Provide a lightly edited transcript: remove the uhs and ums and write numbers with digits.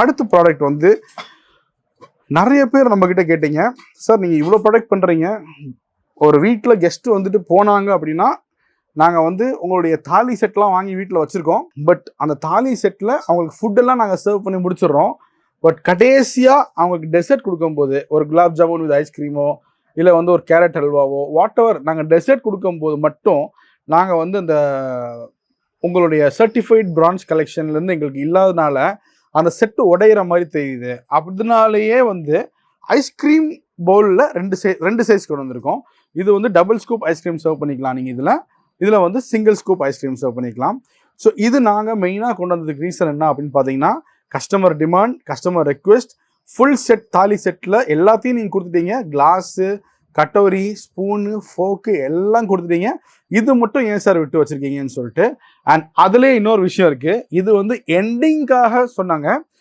அடுத்த ப்ராடக்ட் வந்து நிறைய பேர் நம்மக்கிட்ட கேட்டீங்க, சார் நீங்கள் இவ்வளோ ப்ராடக்ட் பண்ணுறீங்க, ஒரு வீட்டில் கெஸ்ட்டு வந்துட்டு போனாங்க அப்படின்னா நாங்கள் வந்து உங்களுடைய தாலி செட்லாம் வாங்கி வீட்டில் வச்சுருக்கோம். பட் அந்த தாலி செட்டில் அவங்களுக்கு ஃபுட்டெல்லாம் நாங்கள் சர்வ் பண்ணி முடிச்சிடுறோம். பட் கடைசியாக அவங்களுக்கு டெசர்ட் கொடுக்கும்போது ஒரு குலாப் ஜாமுன் வித் ஐஸ்கிரீமோ இல்லை வந்து ஒரு கேரட் ஹல்வாவோ வாட் எவர் நாங்கள் டெசர்ட் கொடுக்கும்போது மட்டும் நாங்கள் வந்து இந்த உங்களுடைய சர்டிஃபைட் பிரான்ச் கலெக்ஷன்லேருந்து எங்களுக்கு இல்லாதனால அந்த செட்டு உடையிற மாதிரி தெரியுது. அப்படினாலேயே வந்து ஐஸ்கிரீம் பவுலில் ரெண்டு சைஸ் கொண்டு வந்திருக்கோம். இது வந்து டபுள் ஸ்கூப் ஐஸ்கிரீம் சர்வ் பண்ணிக்கலாம் நீங்கள் இதில் வந்து சிங்கிள் ஸ்கூப் ஐஸ்கிரீம் சர்வ் பண்ணிக்கலாம். ஸோ இது நாங்கள் மெயினாக கொண்டு வந்ததுக்கு ரீசன் என்ன அப்படின்னு பார்த்தீங்கன்னா, customer demand, customer request. Full set தாலி செட்டில் எல்லாத்தையும் நீங்கள் கொடுத்துட்டீங்க. கிளாஸு, கட்டோரி, ஸ்பூனு, ஃபோக்கு எல்லாம் கொடுத்துட்டீங்க. இது மட்டும் ஏன் சார் விட்டு வச்சுருக்கீங்கன்னு சொல்லிட்டு. அண்ட் அதுலேயே இன்னொரு விஷயம் இருக்குது. இது வந்து எண்டிங்காக சொன்னாங்க.